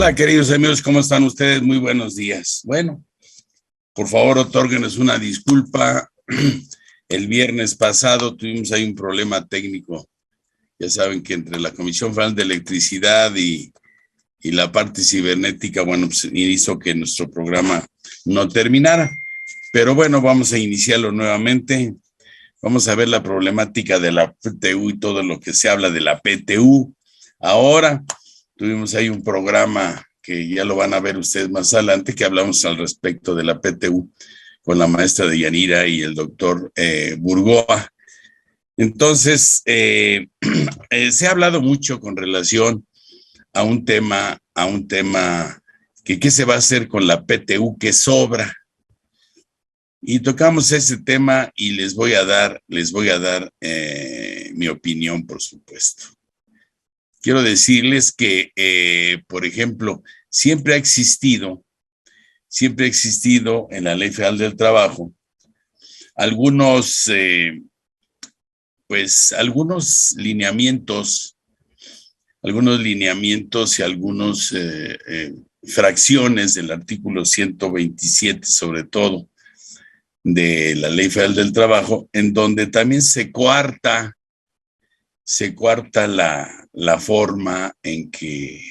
Hola, queridos amigos, ¿cómo están ustedes? Muy buenos días. Bueno, por favor, otórguenos una disculpa. El viernes pasado tuvimos ahí un problema técnico. Ya saben que entre la Comisión Federal de Electricidad y la parte cibernética, bueno, pues hizo que nuestro programa no terminara. Pero bueno, vamos a iniciarlo nuevamente. Vamos a ver la problemática de la PTU y todo lo que se habla de la PTU. Ahora tuvimos ahí un programa que ya lo van a ver ustedes más adelante, que hablamos al respecto de la PTU con la maestra de Yanira y el doctor Burgoa. Entonces, se ha hablado mucho con relación a un tema que qué se va a hacer con la PTU que sobra. Y tocamos ese tema y les voy a dar mi opinión, por supuesto. Quiero decirles que, por ejemplo, siempre ha existido en la Ley Federal del Trabajo algunos lineamientos y algunas fracciones del artículo 127, sobre todo, de la Ley Federal del Trabajo, en donde también se coarta la forma en que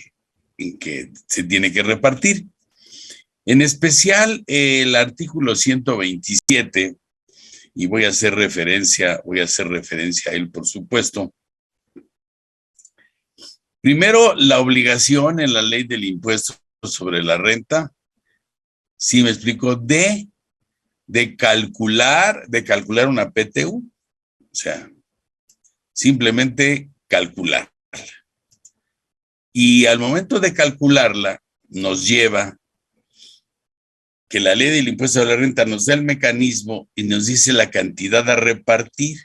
se tiene que repartir. En especial el artículo 127, y voy a hacer referencia a él, por supuesto. Primero, la obligación en la ley del impuesto sobre la renta, ¿sí me explico? De calcular una PTU, o sea, simplemente calcularla. Y al momento de calcularla, nos lleva que la ley del impuesto a la renta nos da el mecanismo y nos dice la cantidad a repartir.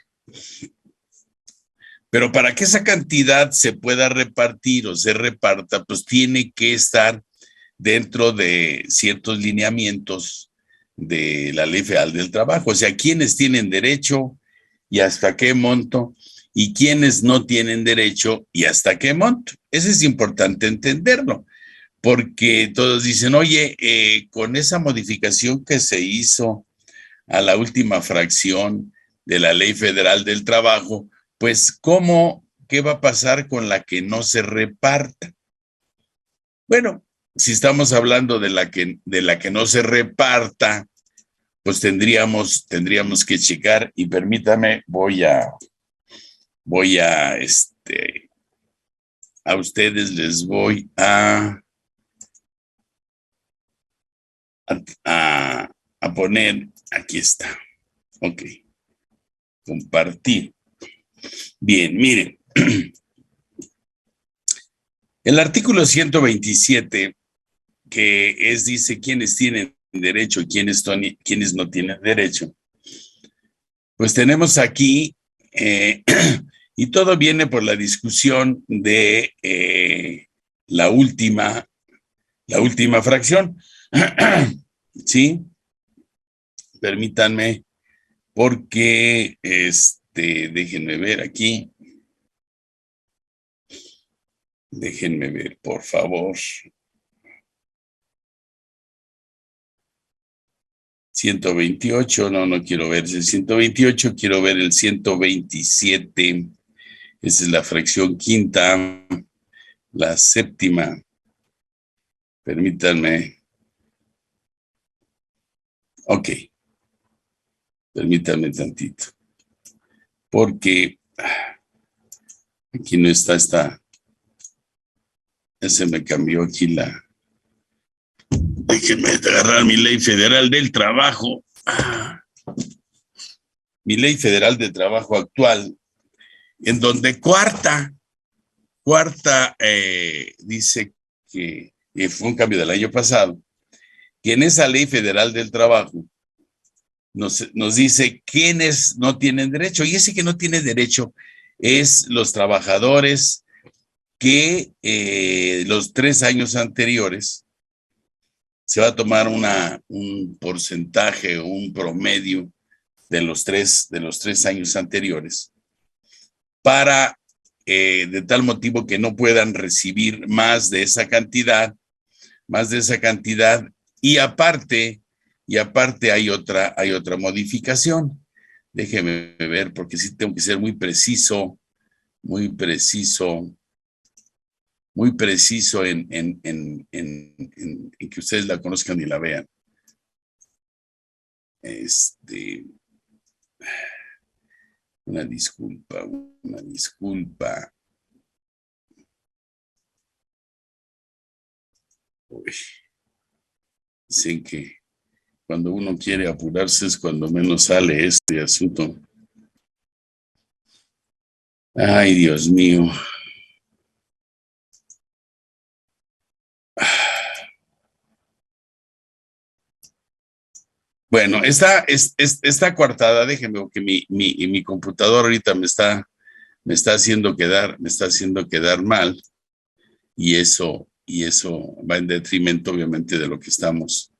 Pero para que esa cantidad se pueda repartir o se reparta, pues tiene que estar dentro de ciertos lineamientos de la Ley Federal del Trabajo. O sea, quiénes tienen derecho y hasta qué monto, y quiénes no tienen derecho y hasta qué monto. Eso es importante entenderlo, porque todos dicen, oye, con esa modificación que se hizo a la última fracción de la Ley Federal del Trabajo, pues, ¿qué va a pasar con la que no se reparta? Bueno, si estamos hablando de la que no se reparta, pues tendríamos que checar, y permítame, a ustedes les voy a poner, aquí está, ok, compartir. Bien, miren, el artículo 127, que dice quiénes tienen derecho y quiénes no tienen derecho, pues tenemos aquí, y todo viene por la discusión de la última fracción. ¿Sí? Permítanme, porque déjenme ver aquí. Déjenme ver, por favor. 128, no quiero ver el 128, quiero ver el 127. Esa es la fracción quinta, la séptima. Permítanme. Ok. Permítanme tantito. Porque aquí no está ya se me cambió aquí déjenme agarrar mi Ley Federal del Trabajo. Mi Ley Federal del Trabajo actual, en donde cuarta dice que fue un cambio del año pasado, que en esa Ley Federal del Trabajo nos dice quiénes no tienen derecho, y ese que no tiene derecho es los trabajadores que los 3 años anteriores se va a tomar un porcentaje, un promedio de los tres años anteriores, para de tal motivo que no puedan recibir más de esa cantidad más de esa cantidad, y aparte hay otra modificación. Déjeme ver, porque sí tengo que ser muy preciso en que ustedes la conozcan y la vean. Una disculpa. Uy, dicen que cuando uno quiere apurarse es cuando menos sale este asunto. Ay, Dios mío. Bueno, está coartada, déjenme, porque mi computadora ahorita me está haciendo quedar mal, y eso va en detrimento, obviamente, de lo que estamos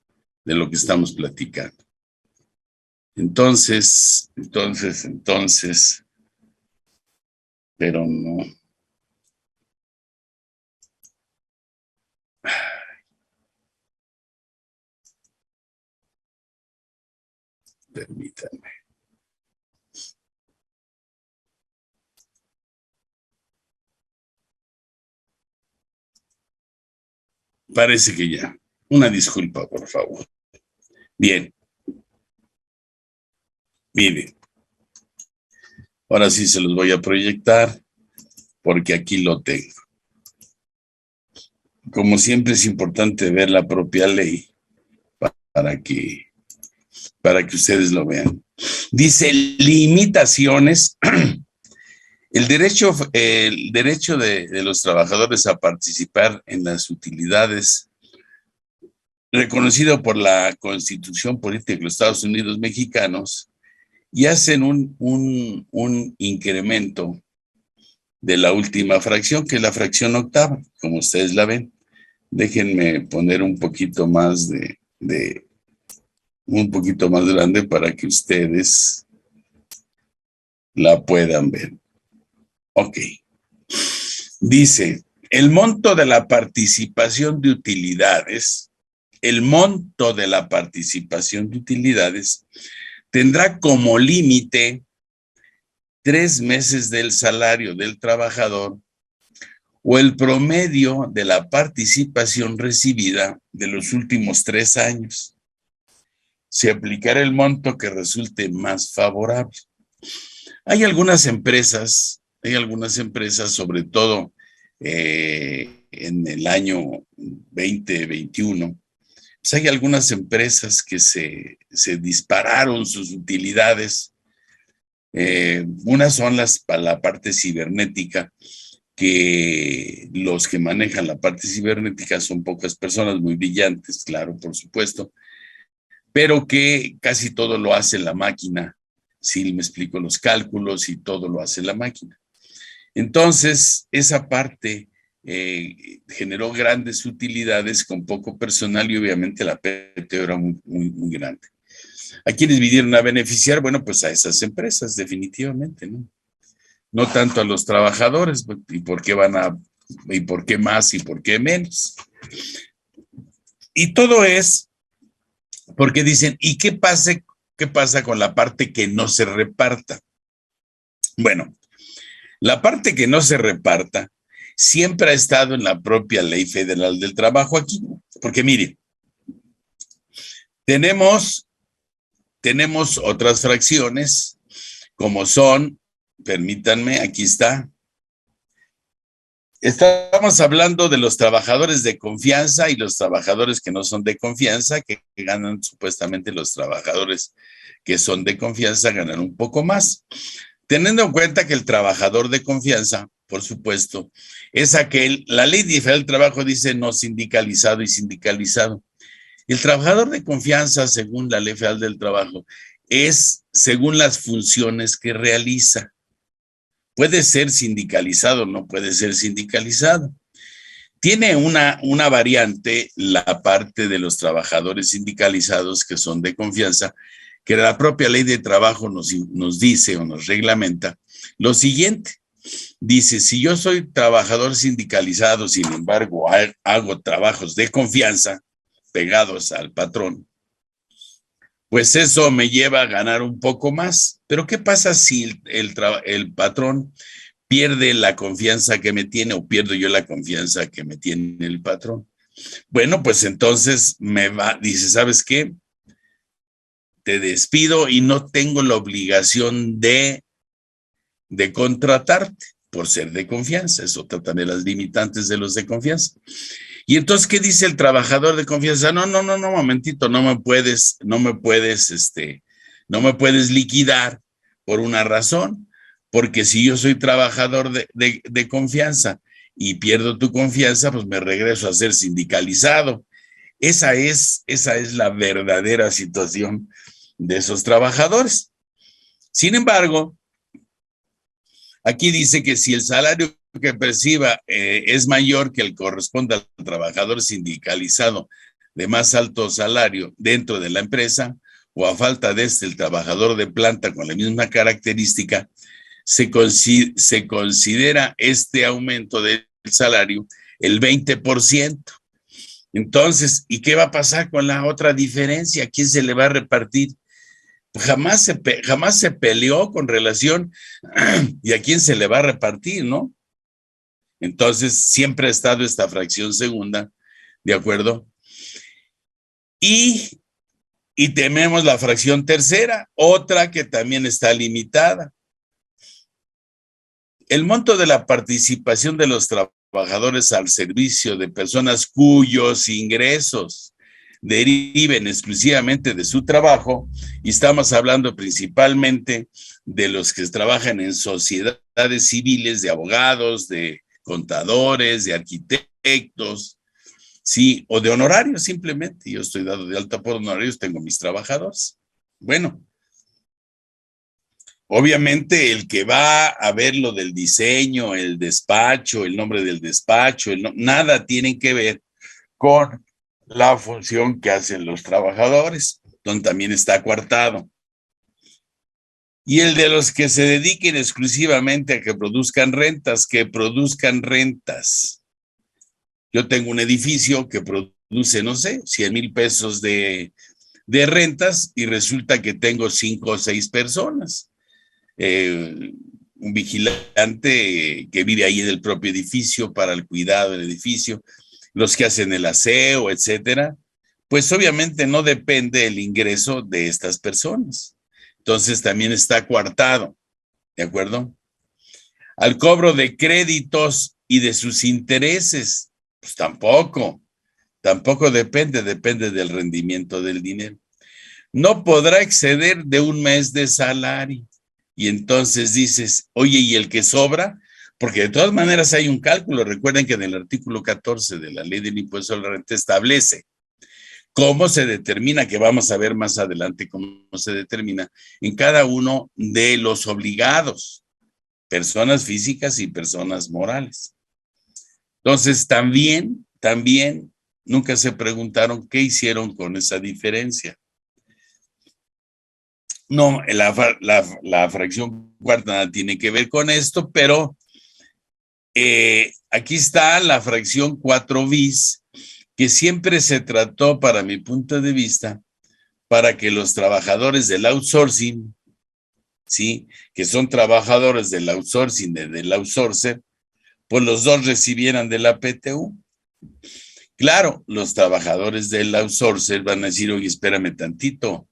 platicando. Entonces, pero no. Permítanme. Parece que ya. Una disculpa, por favor. Bien. Miren. Ahora sí se los voy a proyectar, porque aquí lo tengo. Como siempre, es importante ver la propia ley para que ustedes lo vean. Dice limitaciones. El derecho de los trabajadores a participar en las utilidades reconocido por la Constitución Política de los Estados Unidos Mexicanos, y hacen un incremento de la última fracción, que es la fracción octava, como ustedes la ven. Déjenme poner un poquito más un poquito más grande para que ustedes la puedan ver. Ok. Dice, el monto de la participación de utilidades, tendrá como límite 3 meses del salario del trabajador o el promedio de la participación recibida de los últimos 3 años. Se aplicará el monto que resulte más favorable. Hay algunas empresas, sobre todo en el año 2021, pues hay algunas empresas que se dispararon sus utilidades. Unas son la parte cibernética, que los que manejan la parte cibernética son pocas personas muy brillantes, claro, por supuesto, pero que casi todo lo hace la máquina. Sí, me explico, los cálculos y todo lo hace la máquina. Entonces, esa parte generó grandes utilidades con poco personal, y obviamente la PTO era muy, muy, muy grande. ¿A quiénes vinieron a beneficiar? Bueno, pues a esas empresas, definitivamente, ¿no? No tanto a los trabajadores. ¿Y por qué y por qué más y por qué menos? Y todo es porque dicen, ¿y qué pasa con la parte que no se reparta? Bueno, la parte que no se reparta siempre ha estado en la propia Ley Federal del Trabajo aquí, porque mire, tenemos otras fracciones, como son, permítanme, aquí está. Estamos hablando de los trabajadores de confianza y los trabajadores que no son de confianza, que ganan supuestamente. Los trabajadores que son de confianza ganan un poco más. Teniendo en cuenta que el trabajador de confianza, por supuesto, es la Ley Federal del Trabajo dice no sindicalizado y sindicalizado. El trabajador de confianza, según la Ley Federal del Trabajo, es según las funciones que realiza. Puede ser sindicalizado, no puede ser sindicalizado. Tiene una variante la parte de los trabajadores sindicalizados que son de confianza, que la propia Ley de Trabajo nos dice o nos reglamenta lo siguiente. dice, si yo soy trabajador sindicalizado, sin embargo, hago trabajos de confianza pegados al patrón, pues eso me lleva a ganar un poco más. Pero ¿qué pasa si el patrón pierde la confianza que me tiene o pierdo yo la confianza que me tiene el patrón? Bueno, pues entonces dice, ¿sabes qué? Te despido y no tengo la obligación de contratarte por ser de confianza. Eso tratan de las limitantes de los de confianza. Y entonces, ¿qué dice el trabajador de confianza? No, momentito, no me puedes liquidar por una razón, porque si yo soy trabajador de confianza y pierdo tu confianza, pues me regreso a ser sindicalizado. Esa es la verdadera situación de esos trabajadores. Sin embargo, aquí dice que si el salario que perciba es mayor que el corresponde al trabajador sindicalizado de más alto salario dentro de la empresa, o a falta de el trabajador de planta con la misma característica, se considera este aumento del salario el 20%. Entonces, ¿y qué va a pasar con la otra diferencia? ¿A quién se le va a repartir? Jamás se peleó con relación y a quién se le va a repartir, ¿no? Entonces, siempre ha estado esta fracción segunda, ¿de acuerdo? Y tememos la fracción tercera, otra que también está limitada. El monto de la participación de los trabajadores al servicio de personas cuyos ingresos deriven exclusivamente de su trabajo, y estamos hablando principalmente de los que trabajan en sociedades civiles, de abogados, de contadores, de arquitectos, sí, o de honorarios simplemente. Yo estoy dado de alta por honorarios, tengo mis trabajadores. Bueno, obviamente el que va a ver lo del diseño, el despacho, el nombre del despacho, nada tiene que ver con la función que hacen los trabajadores, donde también está coartado. Y el de los que se dediquen exclusivamente a que produzcan rentas, Yo tengo un edificio que produce, no sé, 100,000 pesos de rentas, y resulta que tengo 5 o 6 personas. Un vigilante que vive ahí en el propio edificio para el cuidado del edificio, los que hacen el aseo, etcétera. Pues obviamente no depende el ingreso de estas personas. Entonces también está coartado, ¿de acuerdo? Al cobro de créditos y de sus intereses, pues tampoco depende del rendimiento del dinero. No podrá exceder de un mes de salario. Y entonces dices, oye, ¿y el que sobra? Porque de todas maneras hay un cálculo. Recuerden que en el artículo 14 de la ley del impuesto a la renta establece cómo se determina, que vamos a ver más adelante cómo se determina en cada uno de los obligados, personas físicas y personas morales. Entonces, también, nunca se preguntaron qué hicieron con esa diferencia. No, la fracción cuarta nada tiene que ver con esto, pero aquí está la fracción 4 bis, que siempre se trató, para mi punto de vista, para que los trabajadores del outsourcing, ¿sí?, que son trabajadores del outsourcing, del outsourcer, pues los dos recibieran de la PTU. Claro, los trabajadores del outsourcer van a decir, oye, espérame tantito,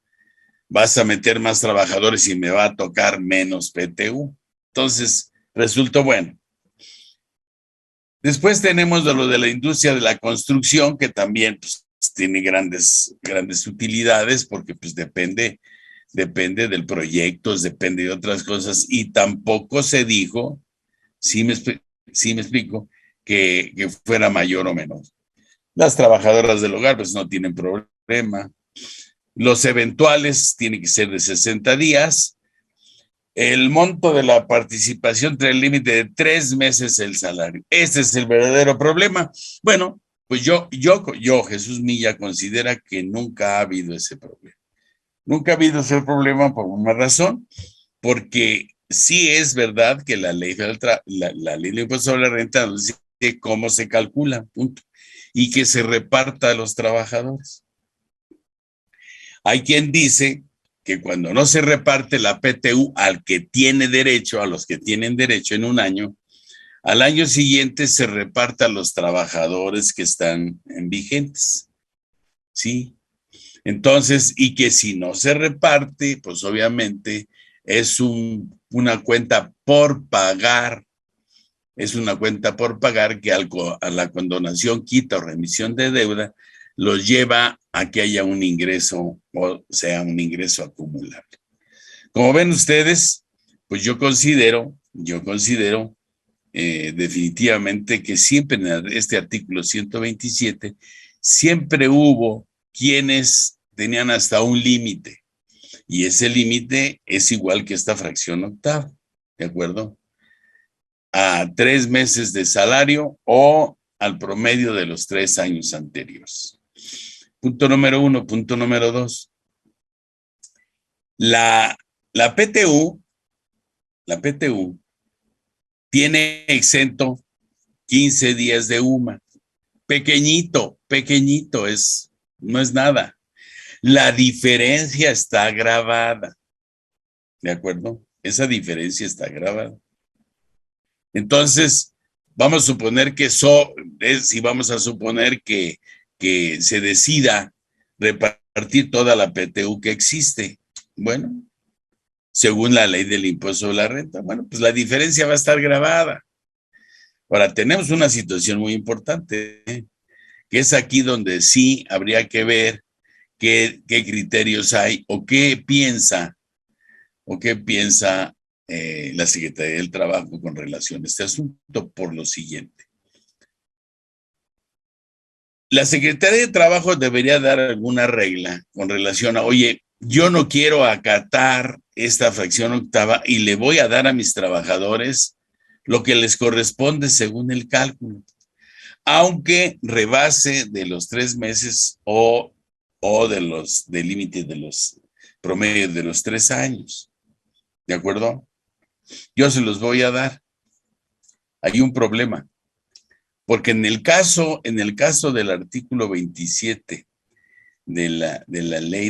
vas a meter más trabajadores y me va a tocar menos PTU. Entonces, resultó bueno. Después tenemos lo de la industria de la construcción, que también pues, tiene grandes utilidades, porque pues depende del proyecto, depende de otras cosas, y tampoco se dijo, sí me explico, que fuera mayor o menor. Las trabajadoras del hogar pues no tienen problema. Los eventuales tienen que ser de 60 días. El monto de la participación trae el límite de 3 meses el salario. Ese es el verdadero problema. Bueno, pues yo, Jesús Milla, considera que nunca ha habido ese problema. Nunca ha habido ese problema por una razón, porque sí es verdad que la ley la ley del impuesto sobre la renta nos dice cómo se calcula, punto, y que se reparta a los trabajadores. Hay quien dice que cuando no se reparte la PTU al que tiene derecho, a los que tienen derecho en un año, al año siguiente se reparta a los trabajadores que están en vigentes. ¿Sí? Entonces, y que si no se reparte, pues obviamente es una cuenta por pagar, es una cuenta por pagar que a la condonación, quita o remisión de deuda los lleva a que haya un ingreso, o sea, un ingreso acumulable. Como ven ustedes, pues yo considero definitivamente que siempre en este artículo 127, siempre hubo quienes tenían hasta un límite, y ese límite es igual que esta fracción octava, ¿de acuerdo? A 3 meses de salario o al promedio de los 3 años anteriores. Punto número 1. Punto número 2. La, la PTU, la PTU tiene exento 15 días de UMA. Pequeñito, pequeñito, no es nada. La diferencia está grabada, ¿de acuerdo? Esa diferencia está grabada. Entonces, vamos a suponer que si vamos a suponer que se decida repartir toda la PTU que existe. Bueno, según la ley del impuesto sobre la renta, bueno, pues la diferencia va a estar grabada. Ahora, tenemos una situación muy importante, que es aquí donde sí habría que ver qué criterios hay o qué piensa la Secretaría del Trabajo con relación a este asunto, por lo siguiente. La Secretaría de Trabajo debería dar alguna regla con relación a, oye, yo no quiero acatar esta fracción octava y le voy a dar a mis trabajadores lo que les corresponde según el cálculo, aunque rebase de los 3 meses o del límite de los promedios de los 3 años. ¿De acuerdo? Yo se los voy a dar. Hay un problema, porque en el caso del artículo 27 de la ley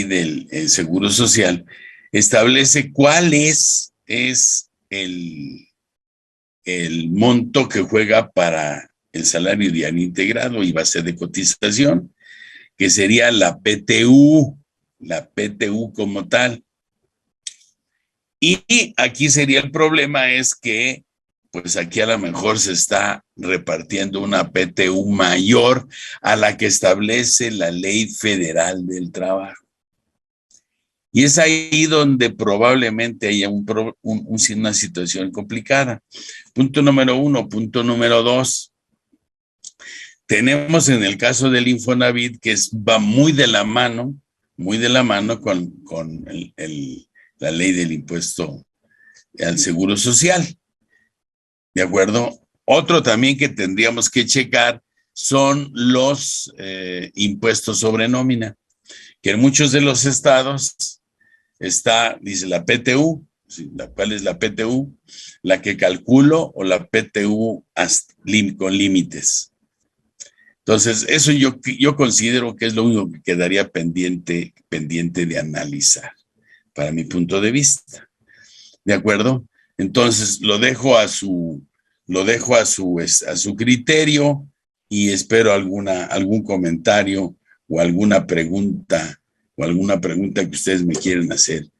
del Seguro Social, establece cuál es el monto que juega para el salario diario integrado y base de cotización, que sería la PTU como tal. Y aquí sería el problema, es que pues aquí a lo mejor se está repartiendo una PTU mayor a la que establece la Ley Federal del Trabajo. Y es ahí donde probablemente haya una situación complicada. Punto número 1. Punto número 2. Tenemos en el caso del Infonavit que va muy de la mano con la ley del impuesto al Seguro Social. ¿De acuerdo? Otro también que tendríamos que checar son los impuestos sobre nómina, que en muchos de los estados dice la PTU, ¿cuál es la PTU? La que calculo, o la PTU con límites. Entonces, eso yo considero que es lo único que quedaría pendiente de analizar, para mi punto de vista. ¿De acuerdo? Entonces, lo dejo a su criterio, y espero algún comentario o alguna pregunta que ustedes me quieran hacer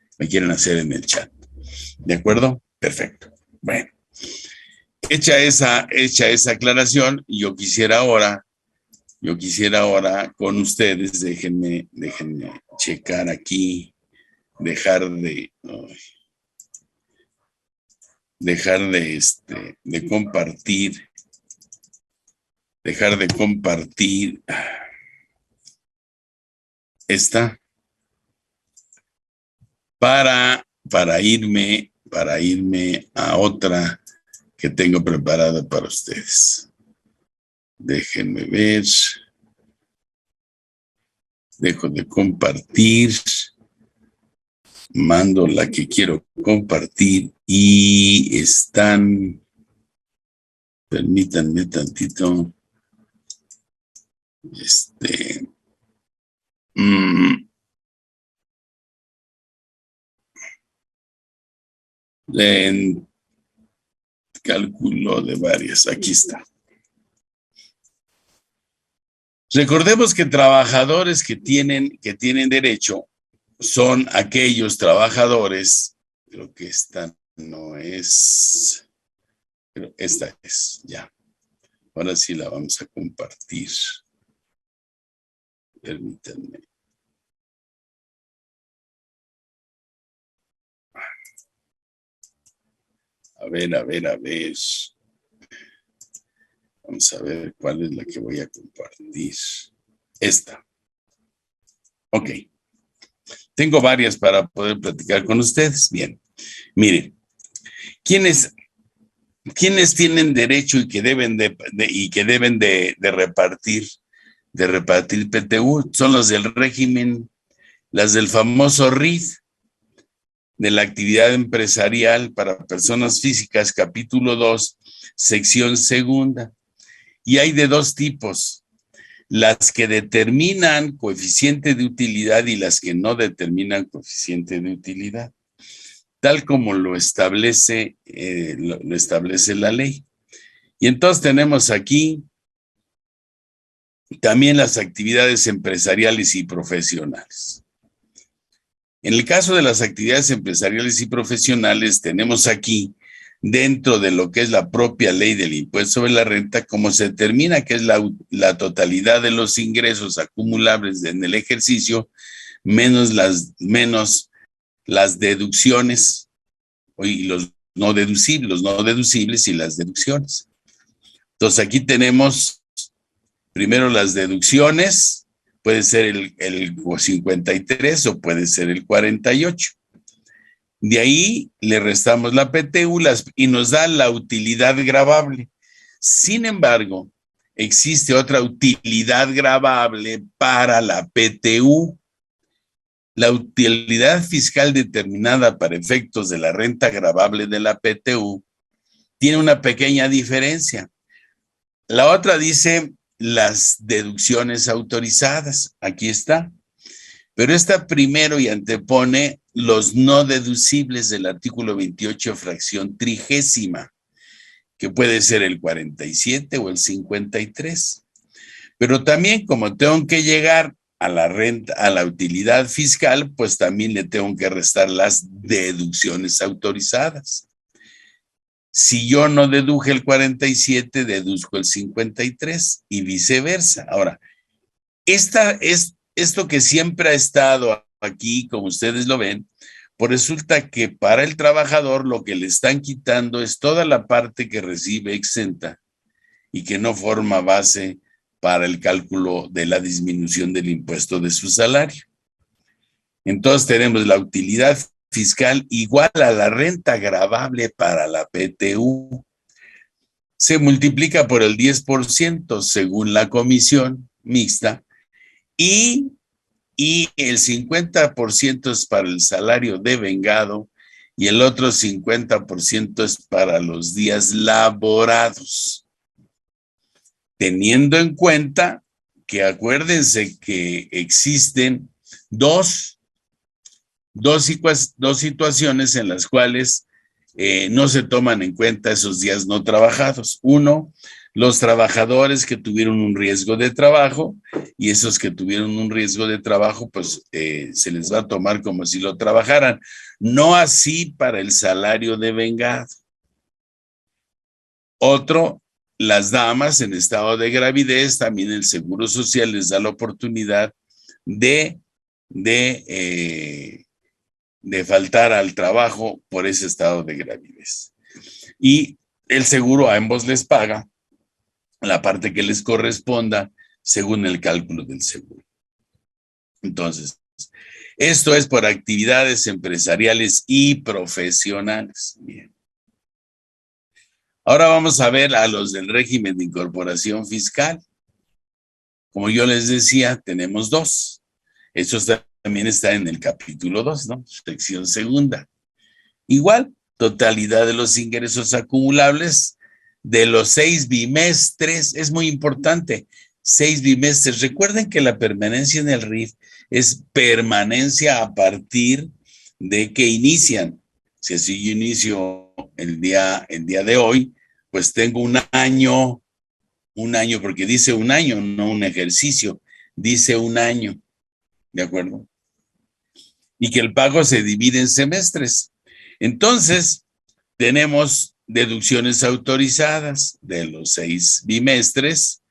en el chat. ¿De acuerdo? Perfecto. Bueno, hecha esa aclaración, yo quisiera ahora con ustedes, déjenme checar aquí, dejar de compartir, esta para irme a otra que tengo preparada para ustedes. Déjenme ver. Dejo de compartir. mando la que quiero compartir y están, permítanme tantito, en cálculo de varias, aquí está. Recordemos que trabajadores que tienen derecho son aquellos trabajadores, creo que esta no es, pero esta es, ya. Ahora sí la vamos a compartir. Permítanme. A ver. Vamos a ver cuál es la que voy a compartir. Esta. Ok. Tengo varias para poder platicar con ustedes. Bien. Miren, ¿quiénes tienen derecho y que deben de repartir PTU? Son los del régimen, las del famoso RID, de la actividad empresarial para personas físicas, capítulo 2, sección segunda. Y hay de dos tipos: las que determinan coeficiente de utilidad y las que no determinan coeficiente de utilidad, tal como lo establece la ley. Y entonces tenemos aquí también las actividades empresariales y profesionales. En el caso de las actividades empresariales y profesionales, tenemos aquí, dentro de lo que es la propia ley del impuesto sobre la renta, cómo se determina que es la totalidad de los ingresos acumulables en el ejercicio, menos las deducciones y los no deducibles y las deducciones. Entonces aquí tenemos primero las deducciones. Puede ser el 53 o puede ser el 48. De ahí le restamos la PTU y nos da la utilidad gravable. Sin embargo, existe otra utilidad gravable para la PTU. La utilidad fiscal determinada para efectos de la renta gravable de la PTU tiene una pequeña diferencia. La otra dice las deducciones autorizadas. Aquí está. Pero esta primero y antepone los no deducibles del artículo 28, fracción 30, que puede ser el 47 o el 53. Pero también, como tengo que llegar a la renta, a la utilidad fiscal, pues también le tengo que restar las deducciones autorizadas. Si yo no deduje el 47, deduzco el 53 y viceversa. Ahora, esto que siempre ha estado aquí, como ustedes lo ven, pues resulta que para el trabajador lo que le están quitando es toda la parte que recibe exenta y que no forma base para el cálculo de la disminución del impuesto de su salario. Entonces tenemos la utilidad fiscal igual a la renta gravable para la PTU. Se multiplica por el 10% según la comisión mixta y el 50% es para el salario devengado y el otro 50% es para los días laborados. Teniendo en cuenta que acuérdense que existen dos situaciones en las cuales no se toman en cuenta esos días no trabajados. Uno, los trabajadores que tuvieron un riesgo de trabajo, y esos que tuvieron un riesgo de trabajo, pues se les va a tomar como si lo trabajaran. No así para el salario devengado. Otro, las damas en estado de gravidez, también el Seguro Social les da la oportunidad de faltar al trabajo por ese estado de gravidez. Y el seguro a ambos les paga la parte que les corresponda según el cálculo del seguro. Entonces, esto es por actividades empresariales y profesionales. Bien. Ahora vamos a ver a los del régimen de incorporación fiscal. Como yo les decía, tenemos dos. Estos también está en el capítulo 2, ¿no? Sección segunda. Igual, totalidad de los ingresos acumulables de los 6 bimestres, es muy importante, 6 bimestres. Recuerden que la permanencia en el RIF es permanencia a partir de que inician. Si así yo inicio el día de hoy, pues tengo un año, porque dice un año, no un ejercicio, dice un año, ¿de acuerdo? Y que el pago se divide en semestres. Entonces, tenemos deducciones autorizadas de los 6 bimestres,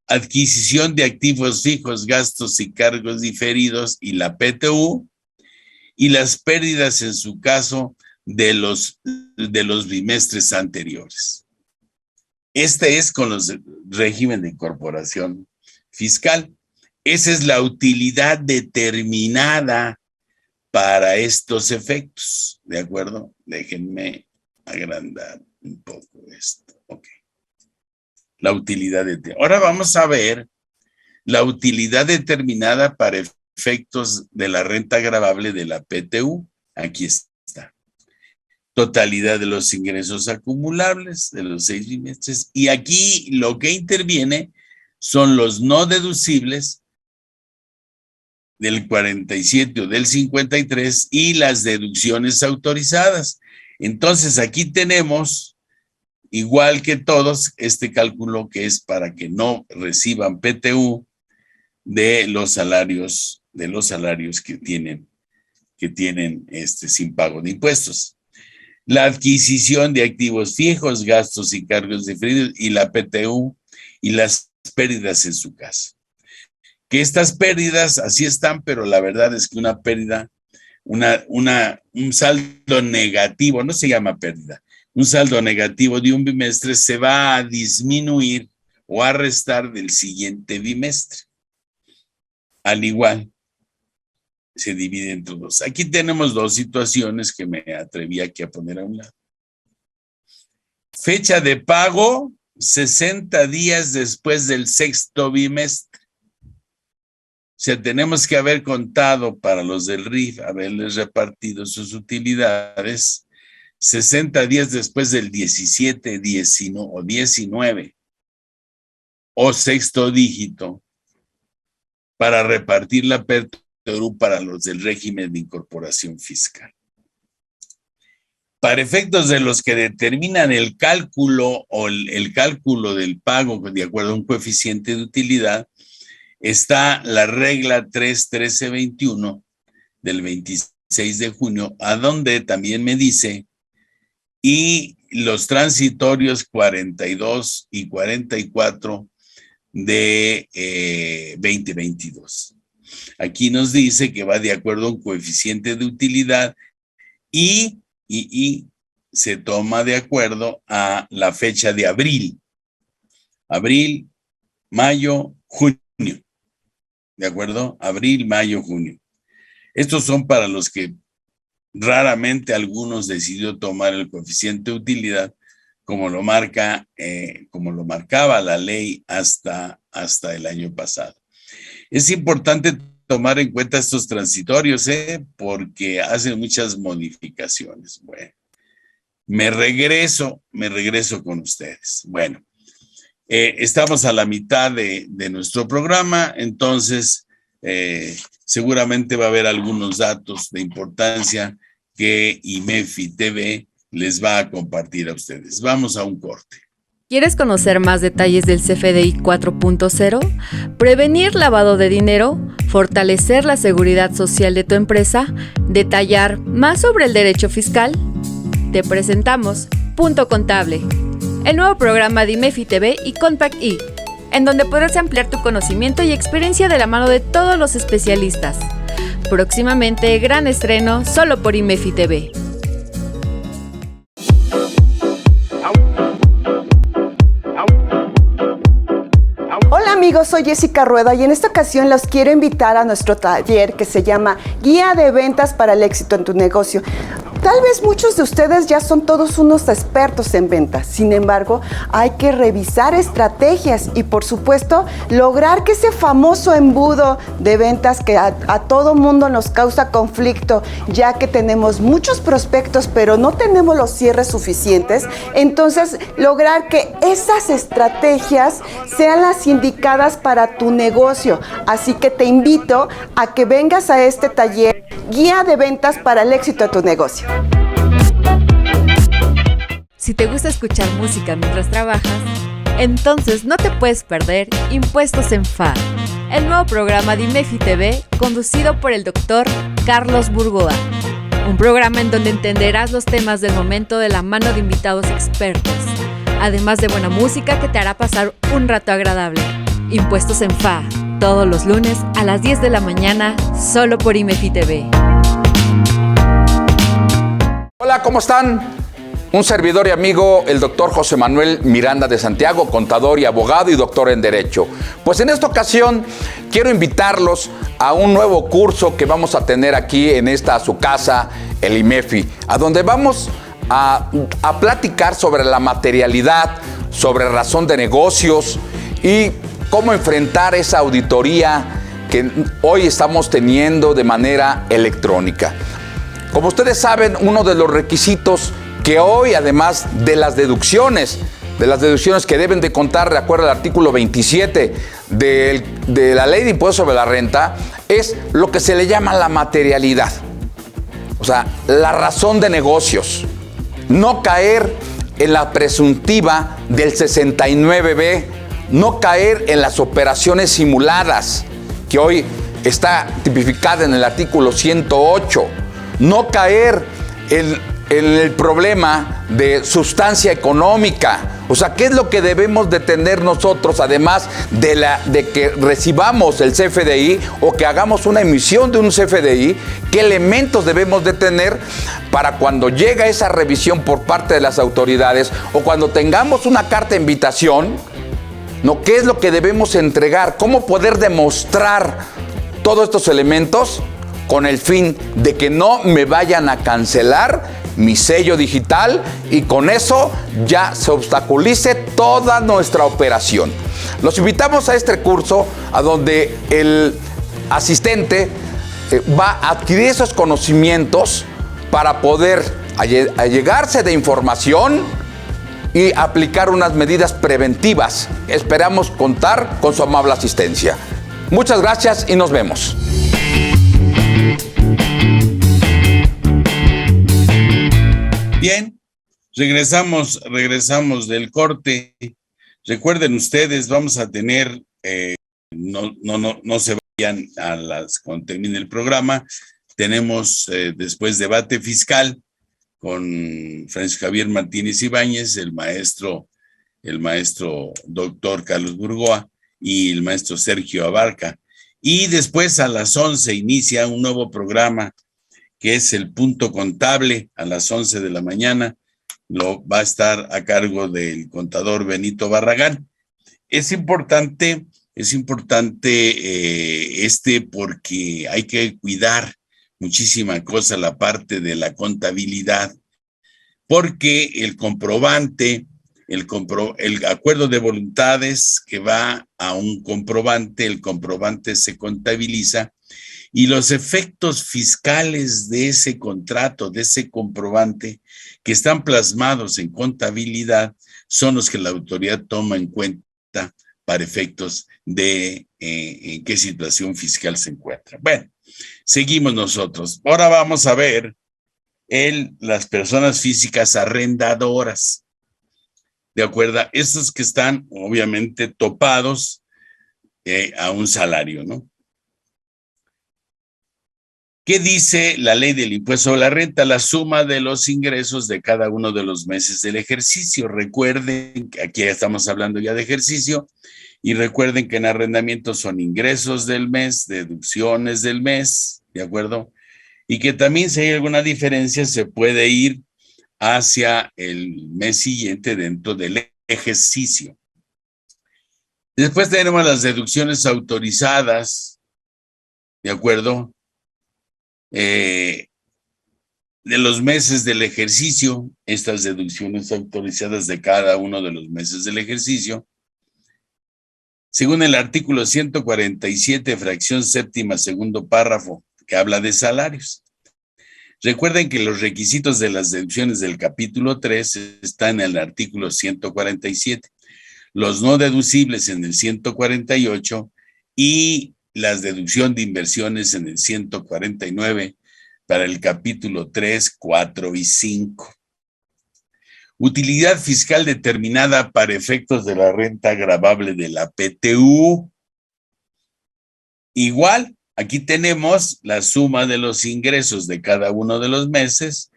adquisición de activos fijos, gastos y cargos diferidos y la PTU, y las pérdidas en su caso de los bimestres anteriores. Este es con los régimen de incorporación fiscal. Esa es la utilidad determinada para estos efectos, ¿de acuerdo? Déjenme agrandar un poco esto. Ok. La utilidad ahora vamos a ver la utilidad determinada para efectos de la renta gravable de la PTU. Aquí está. Totalidad de los ingresos acumulables de los 6 bimestres. Y aquí lo que interviene son los no deducibles del 47 o del 53 y las deducciones autorizadas. Entonces aquí tenemos, igual que todos, este cálculo que es para que no reciban PTU de los salarios que tienen sin pago de impuestos. La adquisición de activos fijos, gastos y cargos diferidos y la PTU y las pérdidas en su caso. Que estas pérdidas así están, pero la verdad es que una pérdida, un saldo negativo, no se llama pérdida, un saldo negativo de un bimestre se va a disminuir o a restar del siguiente bimestre. Al igual, se divide entre dos. Aquí tenemos dos situaciones que me atreví aquí a poner a un lado. Fecha de pago, 60 días después del 6º bimestre. O sea, tenemos que haber contado para los del RIF, haberles repartido sus utilidades 60 días después del 17, 19 o 19 o 6º dígito para repartir la PTU para los del régimen de incorporación fiscal. Para efectos de los que determinan el cálculo o el cálculo del pago de acuerdo a un coeficiente de utilidad, está la regla 3.1321 del 26 de junio, a donde también me dice, y los transitorios 42 y 44 de 2022. Aquí nos dice que va de acuerdo a un coeficiente de utilidad y se toma de acuerdo a la fecha de abril, mayo, junio. ¿De acuerdo? Abril, mayo, junio. Estos son para los que raramente algunos decidió tomar el coeficiente de utilidad, como lo marcaba la ley hasta el año pasado. Es importante tomar en cuenta estos transitorios, porque hacen muchas modificaciones. Bueno, me regreso con ustedes. Bueno. Estamos a la mitad de nuestro programa, entonces seguramente va a haber algunos datos de importancia que IMEFI TV les va a compartir a ustedes. Vamos a un corte. ¿Quieres conocer más detalles del CFDI 4.0? ¿Prevenir lavado de dinero? ¿Fortalecer la seguridad social de tu empresa? ¿Detallar más sobre el derecho fiscal? Te presentamos Punto Contable, el nuevo programa de IMEFI TV y Compact E, en donde podrás ampliar tu conocimiento y experiencia de la mano de todos los especialistas. Próximamente, gran estreno solo por IMEFI TV. Hola amigos, soy Jessica Rueda y en esta ocasión los quiero invitar a nuestro taller que se llama Guía de Ventas para el Éxito en tu Negocio. Tal vez muchos de ustedes ya son todos unos expertos en ventas. Sin embargo, hay que revisar estrategias y, por supuesto, lograr que ese famoso embudo de ventas que a todo mundo nos causa conflicto, ya que tenemos muchos prospectos, pero no tenemos los cierres suficientes. Entonces, lograr que esas estrategias sean las indicadas para tu negocio. Así que te invito a que vengas a este taller Guía de Ventas para el éxito de tu negocio. Si te gusta escuchar música mientras trabajas, entonces no te puedes perder Impuestos en FA, el nuevo programa de IMEFI TV conducido por el doctor Carlos Burgoa. Un programa en donde entenderás los temas del momento de la mano de invitados expertos, además de buena música que te hará pasar un rato agradable. Impuestos en FA, todos los lunes a las 10 de la mañana, solo por IMEFI TV. Hola, ¿cómo están? Un servidor y amigo, el doctor José Manuel Miranda de Santiago, contador y abogado y doctor en Derecho. Pues en esta ocasión quiero invitarlos a un nuevo curso que vamos a tener aquí en su casa, el IMEFI, a donde vamos a platicar sobre la materialidad, sobre razón de negocios y cómo enfrentar esa auditoría que hoy estamos teniendo de manera electrónica. Como ustedes saben, uno de los requisitos que hoy, además de las deducciones que deben de contar de acuerdo al artículo 27 de la Ley de Impuestos sobre la Renta, es lo que se le llama la materialidad. O sea, la razón de negocios. No caer en la presuntiva del 69B, no caer en las operaciones simuladas, que hoy está tipificada en el artículo 108, no caer en el problema de sustancia económica. O sea, ¿qué es lo que debemos de tener nosotros, además de que recibamos el CFDI o que hagamos una emisión de un CFDI? ¿Qué elementos debemos de tener para cuando llega esa revisión por parte de las autoridades o cuando tengamos una carta de invitación? ¿No? ¿Qué es lo que debemos entregar? ¿Cómo poder demostrar todos estos elementos con el fin de que no me vayan a cancelar mi sello digital y con eso ya se obstaculice toda nuestra operación? Los invitamos a este curso a donde el asistente va a adquirir esos conocimientos para poder allegarse de información y aplicar unas medidas preventivas. Esperamos contar con su amable asistencia. Muchas gracias y nos vemos. Bien, regresamos del corte. Recuerden ustedes, vamos a tener, no se vayan cuando termine el programa. Tenemos después debate fiscal con Francisco Javier Martínez Ibáñez, el maestro doctor Carlos Burgoa y el maestro Sergio Abarca. Y después a las 11 inicia un nuevo programa que es el Punto Contable a las 11 de la mañana. Va a estar a cargo del contador Benito Barragán. Es importante porque hay que cuidar muchísima cosa la parte de la contabilidad, porque el comprobante, el acuerdo de voluntades que va a un comprobante, el comprobante se contabiliza y los efectos fiscales de ese contrato, de ese comprobante que están plasmados en contabilidad son los que la autoridad toma en cuenta para efectos de en qué situación fiscal se encuentra. Bueno, seguimos nosotros. Ahora vamos a ver las personas físicas arrendadoras. ¿De acuerdo? Estos que están obviamente topados a un salario, ¿no? ¿Qué dice la ley del impuesto a la renta? La suma de los ingresos de cada uno de los meses del ejercicio. Recuerden que aquí estamos hablando ya de ejercicio y recuerden que en arrendamiento son ingresos del mes, deducciones del mes, ¿de acuerdo? Y que también si hay alguna diferencia se puede ir hacia el mes siguiente dentro del ejercicio. Después tenemos las deducciones autorizadas, ¿de acuerdo? de los meses del ejercicio, estas deducciones autorizadas de cada uno de los meses del ejercicio, según el artículo 147, fracción séptima, segundo párrafo, que habla de salarios. Recuerden que los requisitos de las deducciones del capítulo 3 están en el artículo 147, los no deducibles en el 148 y la deducción de inversiones en el 149 para el capítulo 3, 4 y 5. Utilidad fiscal determinada para efectos de la renta gravable de la PTU. Igual, aquí tenemos la suma de los ingresos de cada uno de los meses,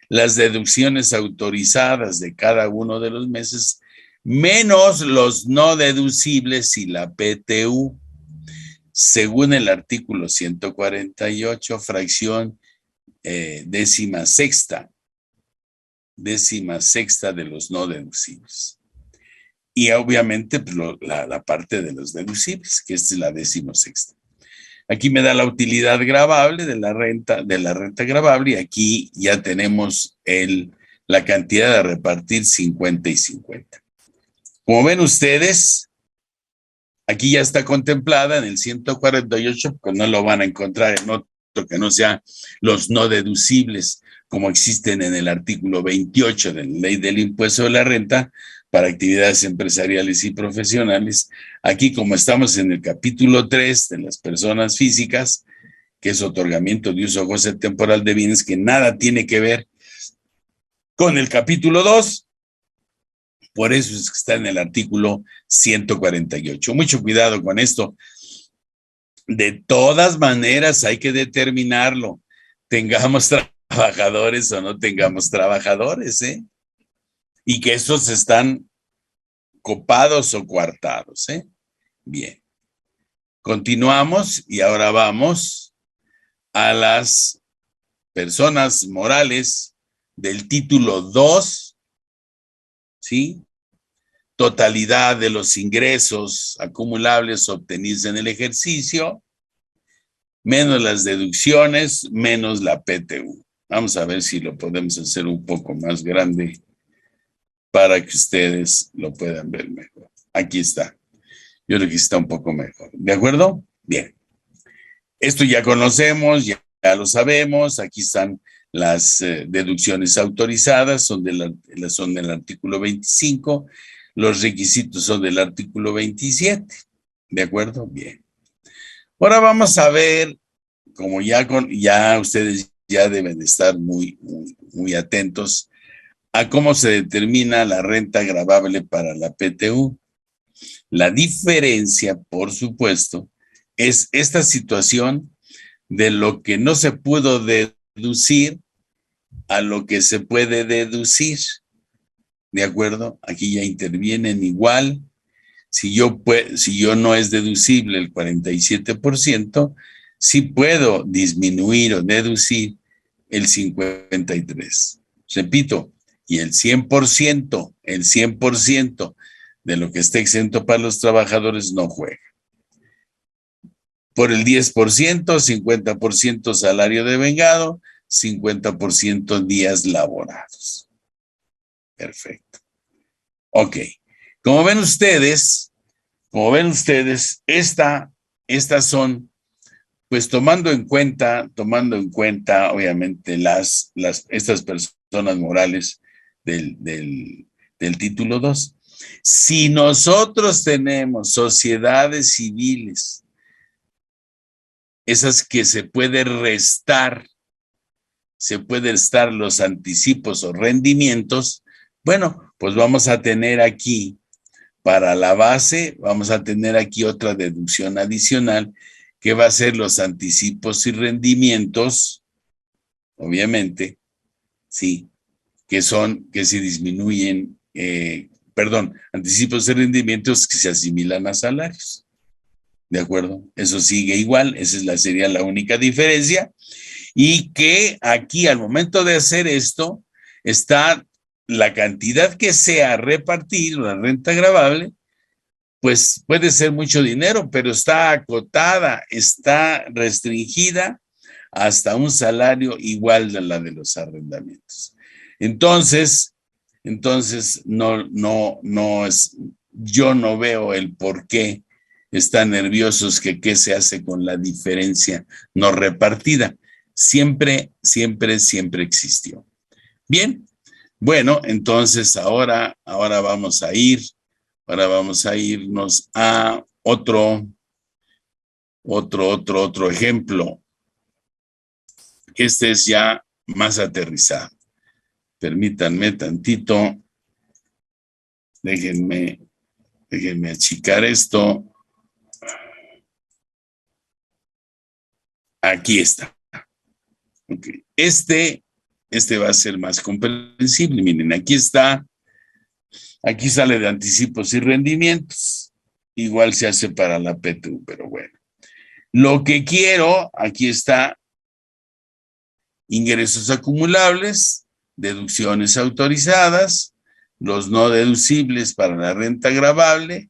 las deducciones autorizadas de cada uno de los meses, menos los no deducibles y la PTU, según el artículo 148, fracción décima sexta de los no deducibles. Y obviamente pues, la parte de los deducibles, que esta es la decimosexta. Aquí me da la utilidad gravable de la renta gravable, y aquí ya tenemos la cantidad de repartir 50 y 50. Como ven ustedes, aquí ya está contemplada en el 148, porque no lo van a encontrar en otro que no sea los no deducibles, como existen en el artículo 28 de la Ley del Impuesto de la Renta para actividades empresariales y profesionales. Aquí, como estamos en el capítulo 3 de las personas físicas, que es otorgamiento de uso o goce temporal de bienes, que nada tiene que ver con el capítulo 2, por eso es que está en el artículo 148. Mucho cuidado con esto. De todas maneras, hay que determinarlo. Tengamos trabajadores o no tengamos trabajadores, ¿eh? Y que estos están copados o coartados, ¿eh? Bien. Continuamos y ahora vamos a las personas morales del título 2, ¿sí? Totalidad de los ingresos acumulables obtenidos en el ejercicio, menos las deducciones, menos la PTU. Vamos a ver si lo podemos hacer un poco más grande para que ustedes lo puedan ver mejor. Aquí está. Yo creo que está un poco mejor. ¿De acuerdo? Bien. Esto ya conocemos, ya lo sabemos. Aquí están las deducciones autorizadas, son del artículo 25. Los requisitos son del artículo 27. ¿De acuerdo? Bien. Ahora vamos a ver, como ya ustedes ya deben de estar muy atentos a cómo se determina la renta gravable para la PTU. La diferencia, por supuesto, es esta situación de lo que no se pudo deducir a lo que se puede deducir. ¿De acuerdo? Aquí ya intervienen igual. Si yo no es deducible el 47%, sí puedo disminuir o deducir el 53%. Repito, y el 100% de lo que esté exento para los trabajadores no juega. Por el 10%, 50% salario devengado, 50% días laborados. Perfecto. Ok. Como ven ustedes, estas son, pues tomando en cuenta, obviamente, estas personas morales del título 2. Si nosotros tenemos sociedades civiles, esas que se puede restar los anticipos o rendimientos, bueno, pues vamos a tener aquí, para la base, vamos a tener aquí otra deducción adicional, que va a ser los anticipos y rendimientos, obviamente, sí, que se disminuyen, anticipos y rendimientos que se asimilan a salarios. ¿De acuerdo? Eso sigue igual, sería la única diferencia. Y que aquí, al momento de hacer esto, está la cantidad que sea repartir, la renta gravable, pues puede ser mucho dinero, pero está acotada, está restringida hasta un salario igual a la de los arrendamientos. Entonces yo no veo el por qué están nerviosos que qué se hace con la diferencia no repartida. Siempre existió. Bien, bueno, entonces ahora vamos a irnos a otro ejemplo. Este es ya más aterrizado. Permítanme tantito. Déjenme achicar esto. Aquí está. Okay. Este va a ser más comprensible. Miren, aquí está. Aquí sale de anticipos y rendimientos. Igual se hace para la PTU, pero bueno. Lo que quiero, aquí está, ingresos acumulables, deducciones autorizadas, los no deducibles para la renta gravable,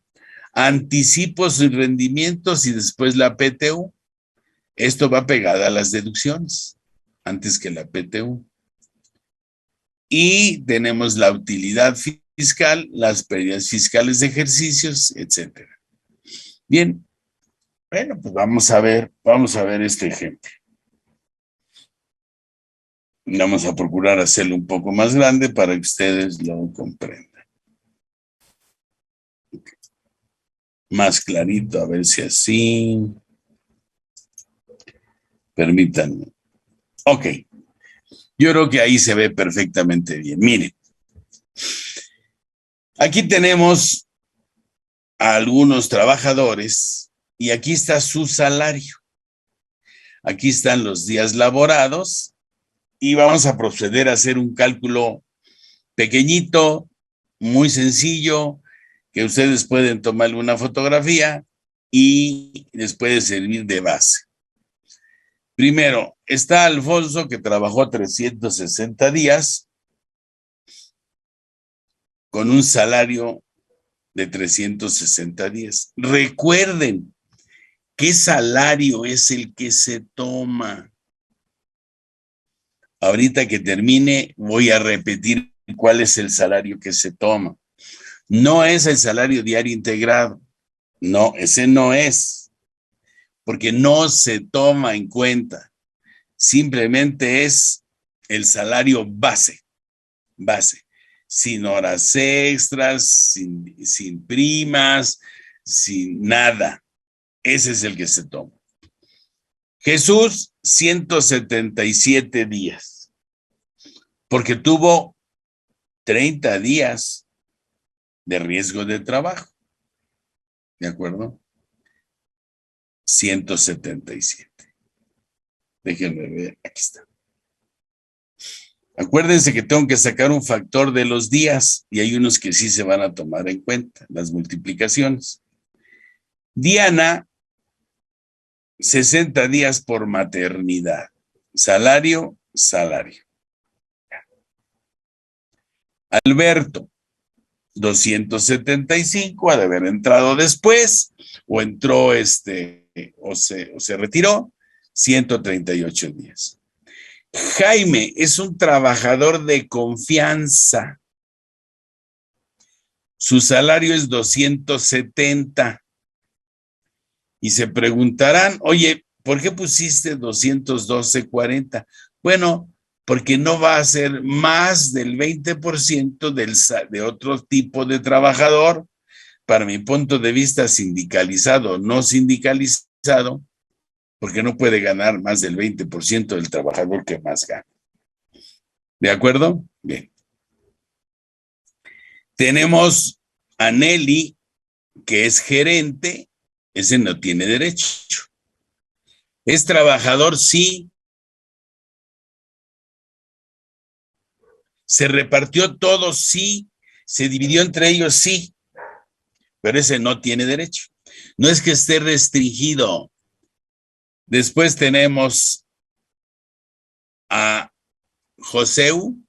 anticipos y rendimientos y después la PTU. Esto va pegada a las deducciones, antes que la PTU. Y tenemos la utilidad fiscal, las pérdidas fiscales de ejercicios, etcétera. Bien, bueno, pues vamos a ver este ejemplo. Vamos a procurar hacerlo un poco más grande para que ustedes lo comprendan. Okay. Más clarito, a ver si así. Permítanme. Ok. Yo creo que ahí se ve perfectamente bien. Miren. Aquí tenemos a algunos trabajadores y aquí está su salario. Aquí están los días laborados y vamos a proceder a hacer un cálculo pequeñito, muy sencillo, que ustedes pueden tomarle una fotografía y les puede servir de base. Primero, está Alfonso, que trabajó 360 días con un salario de 360 días. Recuerden, ¿qué salario es el que se toma? Ahorita que termine, voy a repetir cuál es el salario que se toma. No es el salario diario integrado. No, ese no es. Porque no se toma en cuenta. Simplemente es el salario base. Sin horas extras, sin primas, sin nada. Ese es el que se toma. Jesús, 177 días. Porque tuvo 30 días de riesgo de trabajo. ¿De acuerdo? 177. Déjenme ver, aquí está. Acuérdense que tengo que sacar un factor de los días y hay unos que sí se van a tomar en cuenta, las multiplicaciones. Diana, 60 días por maternidad. Salario. Alberto, 275, ha de haber entrado después, o entró o se retiró, 138 días. Jaime es un trabajador de confianza. Su salario es 270. Y se preguntarán, oye, ¿por qué pusiste 212.40? Bueno, porque no va a ser más del 20% de otro tipo de trabajador, para mi punto de vista, sindicalizado o no sindicalizado, porque no puede ganar más del 20% del trabajador que más gana. ¿De acuerdo? Bien. Tenemos a Nelly, que es gerente, ese no tiene derecho. ¿Es trabajador? Sí. ¿Se repartió todo? Sí. ¿Se dividió entre ellos? Sí. Pero ese no tiene derecho. No es que esté restringido. Después tenemos a Joseu,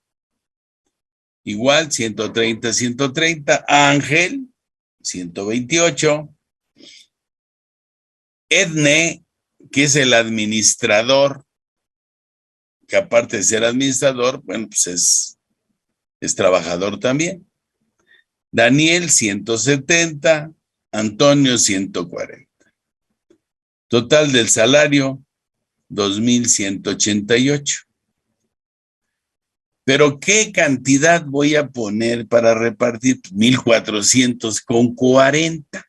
igual, 130. Ángel, 128. Edne, que es el administrador, que aparte de ser administrador, bueno, pues es trabajador también. Daniel, 170, Antonio, 140. Total del salario, 2,188. Pero ¿qué cantidad voy a poner para repartir? 1,440.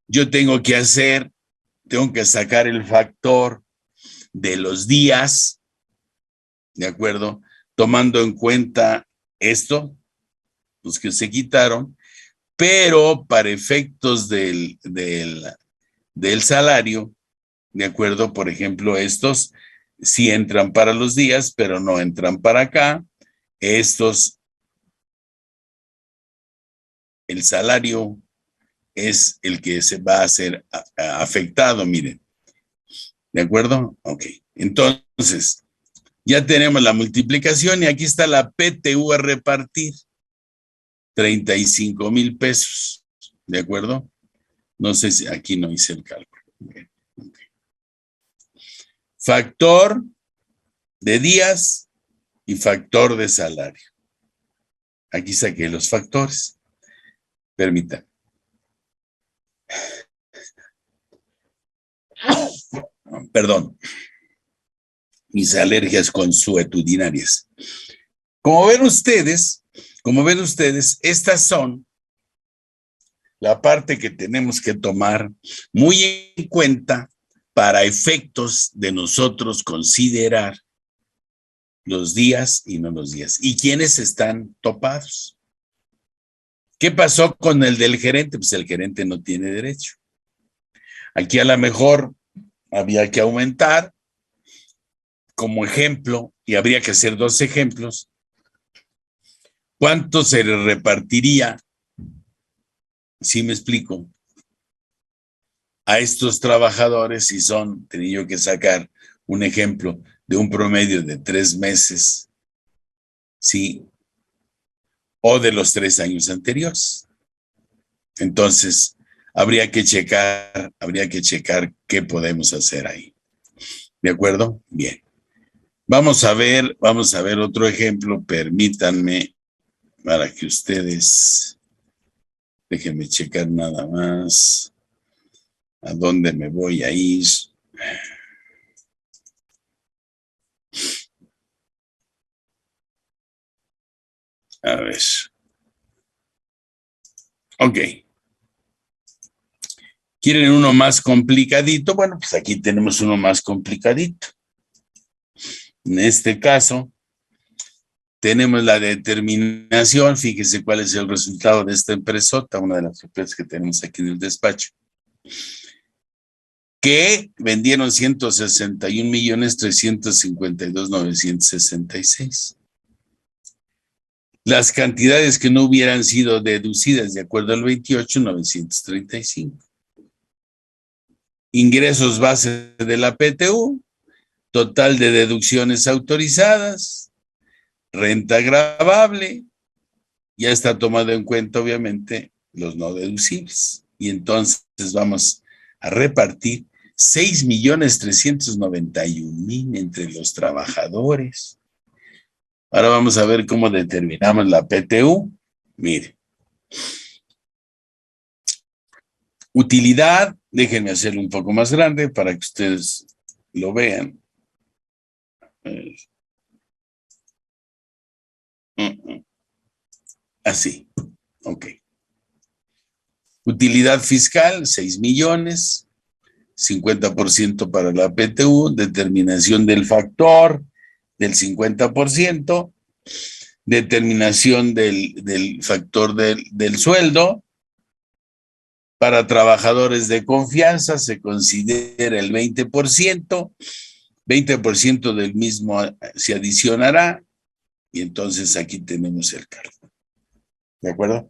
Yo tengo que sacar el factor de los días, ¿de acuerdo? Tomando en cuenta esto, los que se quitaron, pero para efectos del salario, ¿de acuerdo? Por ejemplo, estos sí entran para los días, pero no entran para acá. Estos, el salario es el que se va a ser afectado, miren. ¿De acuerdo? Ok. Entonces, ya tenemos la multiplicación y aquí está la PTU a repartir. 35,000 pesos. ¿De acuerdo? No sé si aquí no hice el cálculo. Bien. Okay. Factor de días y factor de salario. Aquí saqué los factores. Permítanme. Perdón. Mis alergias consuetudinarias. Como ven ustedes, estas son la parte que tenemos que tomar muy en cuenta para efectos de nosotros considerar los días y no los días. ¿Y quiénes están topados? ¿Qué pasó con el del gerente? Pues el gerente no tiene derecho. Aquí a lo mejor había que aumentar como ejemplo, y habría que hacer 2 ejemplos. ¿Cuánto se le repartiría, si me explico, a estos trabajadores si tenía yo que sacar un ejemplo de un promedio de 3 meses, ¿sí? O de los 3 años anteriores? Entonces, habría que checar qué podemos hacer ahí. ¿De acuerdo? Bien. Vamos a ver otro ejemplo, permítanme, para que ustedes, déjenme checar nada más a dónde me voy a ir. A ver. Ok. ¿Quieren uno más complicadito? Bueno, pues aquí tenemos uno más complicadito. En este caso, tenemos la determinación. Fíjese cuál es el resultado de esta empresota, una de las empresas que tenemos aquí en el despacho, que vendieron 161,352,966. Las cantidades que no hubieran sido deducidas de acuerdo al 28, 935. Ingresos base de la PTU, total de deducciones autorizadas, renta gravable, ya está tomado en cuenta obviamente los no deducibles. Y entonces vamos a repartir 6,391,000 entre los trabajadores. Ahora vamos a ver cómo determinamos la PTU. Mire. Utilidad, déjenme hacerlo un poco más grande para que ustedes lo vean. Así, ok. Utilidad fiscal, 6 millones, 50% para la PTU, determinación del factor del 50%, determinación del factor del sueldo. Para trabajadores de confianza se considera el 20%, 20% del mismo se adicionará y entonces aquí tenemos el cálculo. ¿De acuerdo?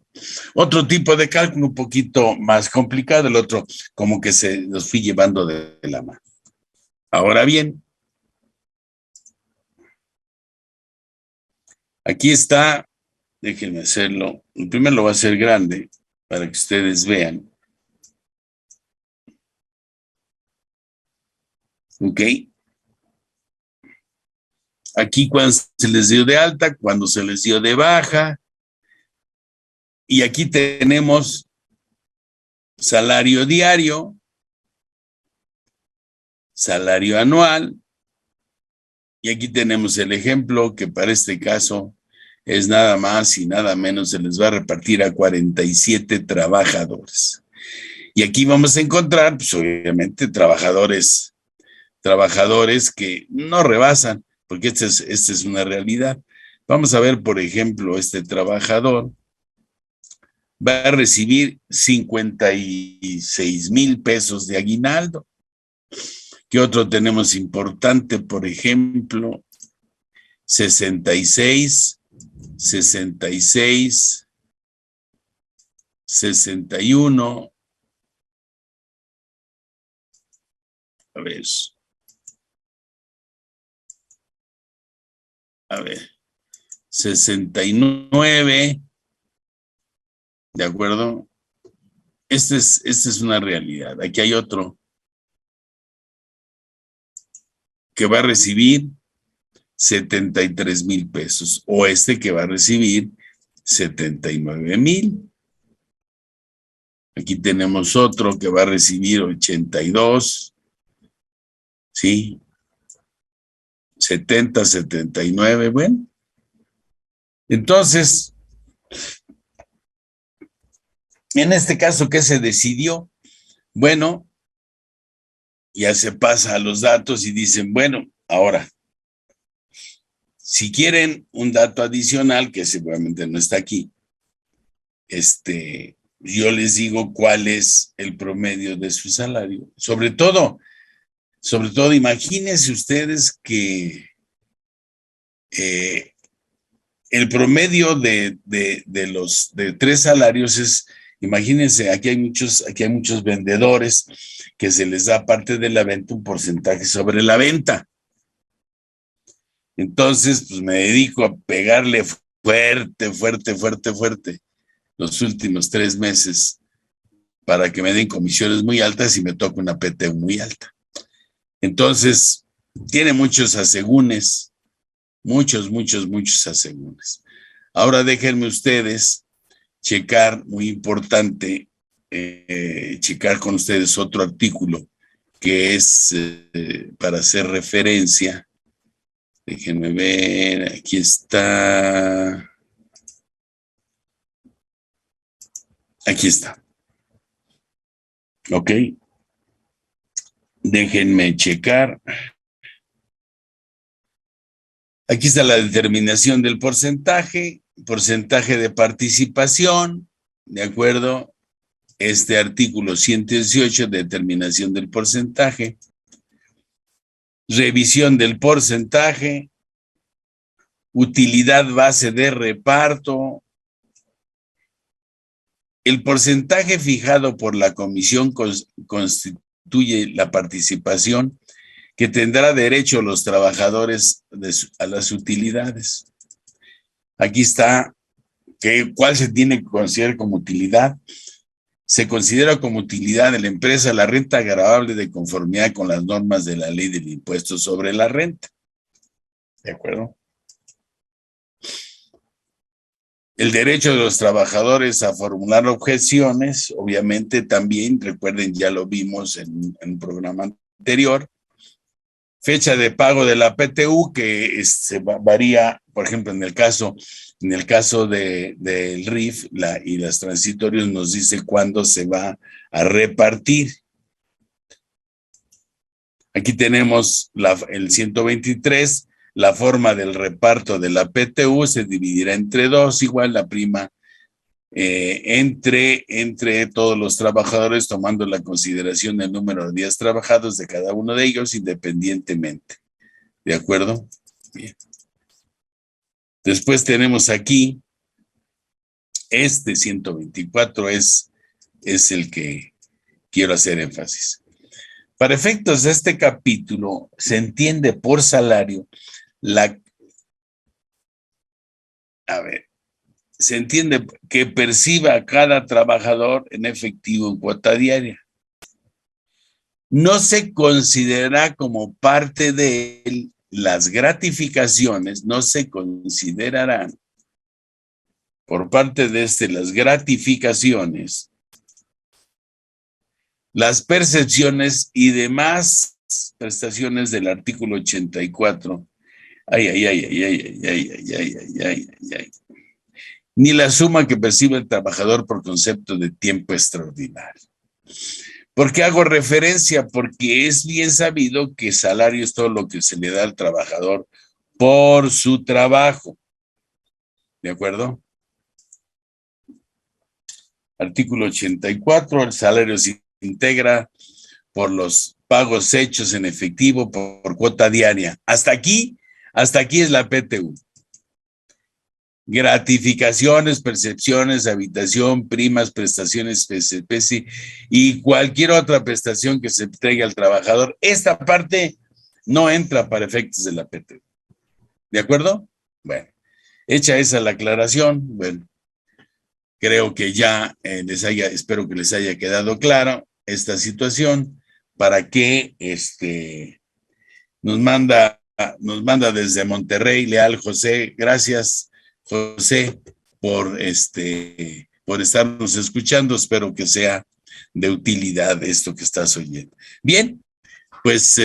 Otro tipo de cálculo un poquito más complicado, el otro como que se los fui llevando de la mano. Ahora bien, aquí está, déjenme hacerlo, primero lo voy a hacer grande para que ustedes vean. ¿Ok? Aquí cuando se les dio de alta, cuando se les dio de baja. Y aquí tenemos salario diario, salario anual. Y aquí tenemos el ejemplo que para este caso es nada más y nada menos, se les va a repartir a 47 trabajadores. Y aquí vamos a encontrar, pues obviamente, trabajadores que no rebasan, porque esta es una realidad. Vamos a ver, por ejemplo, este trabajador va a recibir 56,000 pesos de aguinaldo. ¿Qué otro tenemos importante? Por ejemplo, 66, 61. A ver, 69, ¿de acuerdo? Esta es una realidad. Aquí hay otro que va a recibir 73,000 pesos, o este que va a recibir 79,000. Aquí tenemos otro que va a recibir 82, ¿sí? 70, 79, bueno. Entonces, en este caso, ¿qué se decidió? Bueno, ya se pasa a los datos y dicen, bueno, ahora, si quieren un dato adicional, que seguramente no está aquí, yo les digo cuál es el promedio de su salario. Sobre todo, imagínense ustedes que el promedio de 3 salarios es, imagínense, aquí hay muchos vendedores que se les da parte de la venta un porcentaje sobre la venta. Entonces, pues me dedico a pegarle fuerte los últimos 3 meses para que me den comisiones muy altas y me toque una PTU muy alta. Entonces, tiene muchos asegúnes, muchos asegúnes. Ahora déjenme ustedes checar, muy importante, checar con ustedes otro artículo que es para hacer referencia. Déjenme ver, aquí está. Aquí está. Ok. Déjenme checar. Aquí está la determinación del porcentaje de participación, ¿de acuerdo? Este artículo 118, determinación del porcentaje. Revisión del porcentaje, utilidad base de reparto. El porcentaje fijado por la comisión constituye la participación que tendrá derecho los trabajadores a las utilidades. Aquí está, ¿cuál se tiene que considerar como utilidad? Se considera como utilidad de la empresa la renta gravable de conformidad con las normas de la ley del impuesto sobre la renta. ¿De acuerdo? El derecho de los trabajadores a formular objeciones, obviamente también, recuerden, ya lo vimos en un programa anterior. Fecha de pago de la PTU que se varía, por ejemplo, en el caso del RIF y los transitorios nos dice cuándo se va a repartir. Aquí tenemos el 123, la forma del reparto de la PTU se dividirá entre 2, igual la prima entre todos los trabajadores, tomando la consideración del número de días trabajados de cada uno de ellos independientemente. ¿De acuerdo? Bien. Después tenemos aquí, 124 es el que quiero hacer énfasis. Para efectos de este capítulo, se entiende por salario se entiende que perciba a cada trabajador en efectivo en cuota diaria. No se considerará como parte de él las gratificaciones no se considerarán por parte de las gratificaciones, las percepciones y demás prestaciones del artículo 84. Ni la suma que percibe el trabajador por concepto de tiempo extraordinario. ¿Por qué hago referencia? Porque es bien sabido que salario es todo lo que se le da al trabajador por su trabajo. ¿De acuerdo? Artículo 84, el salario se integra por los pagos hechos en efectivo por cuota diaria. Hasta aquí es la PTU. Gratificaciones, percepciones, habitación, primas, prestaciones, especie y cualquier otra prestación que se entregue al trabajador. Esta parte no entra para efectos de la PTU. ¿De acuerdo? Bueno, hecha esa la aclaración, bueno, creo que ya espero que les haya quedado claro esta situación para que nos manda desde Monterrey, Leal José. Gracias, José, por estarnos escuchando. Espero que sea de utilidad esto que estás oyendo. Bien, pues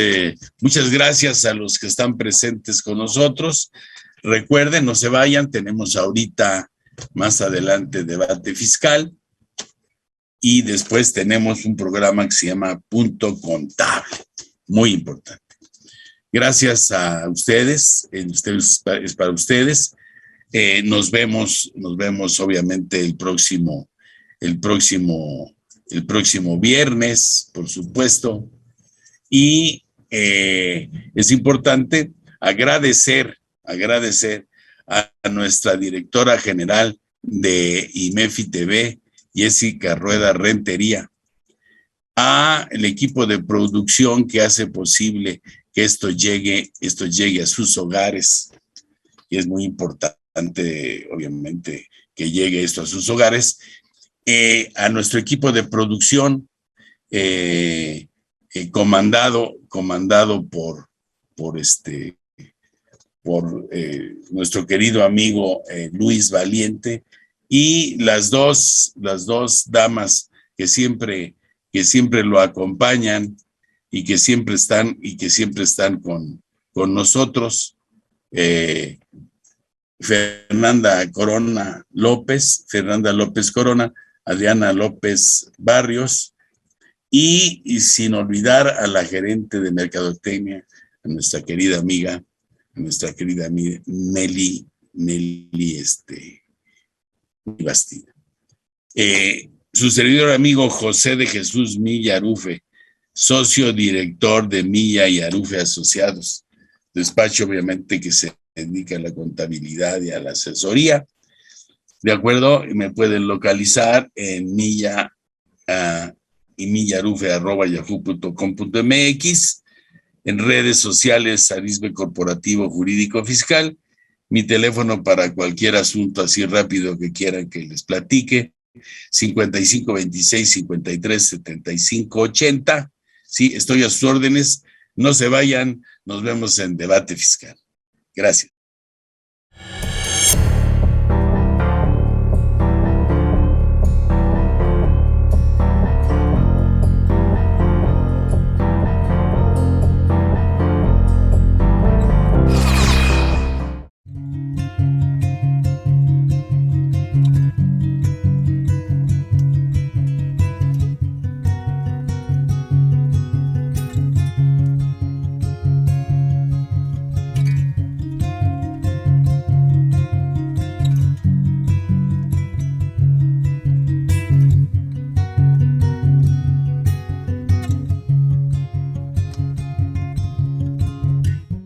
muchas gracias a los que están presentes con nosotros. Recuerden, no se vayan, tenemos ahorita más adelante debate fiscal y después tenemos un programa que se llama Punto Contable, muy importante. Gracias a ustedes, es para ustedes. Nos vemos obviamente el próximo viernes, por supuesto. Y es importante agradecer a nuestra directora general de IMEFI TV, Jessica Rueda Rentería, a el equipo de producción que hace posible que esto llegue a sus hogares. Y es muy importante, obviamente, que llegue esto a sus hogares. A nuestro equipo de producción, comandado por nuestro querido amigo Luis Valiente, y las dos damas que siempre lo acompañan y que siempre están con nosotros. Fernanda López Corona, Adriana López Barrios, y sin olvidar a la gerente de Mercadotecnia, a nuestra querida amiga Nelly Bastida. Su servidor amigo José de Jesús Milla Arufe, socio director de Milla y Arufe Asociados, despacho obviamente que se dedica a la contabilidad y a la asesoría. De acuerdo, me pueden localizar en Milla y millarufe@yahoo.com.mx, en redes sociales Arisbe Corporativo Jurídico Fiscal. Mi teléfono para cualquier asunto así rápido que quieran que les platique, 5526-537580. Sí, estoy a sus órdenes. No se vayan, nos vemos en debate fiscal. Gracias.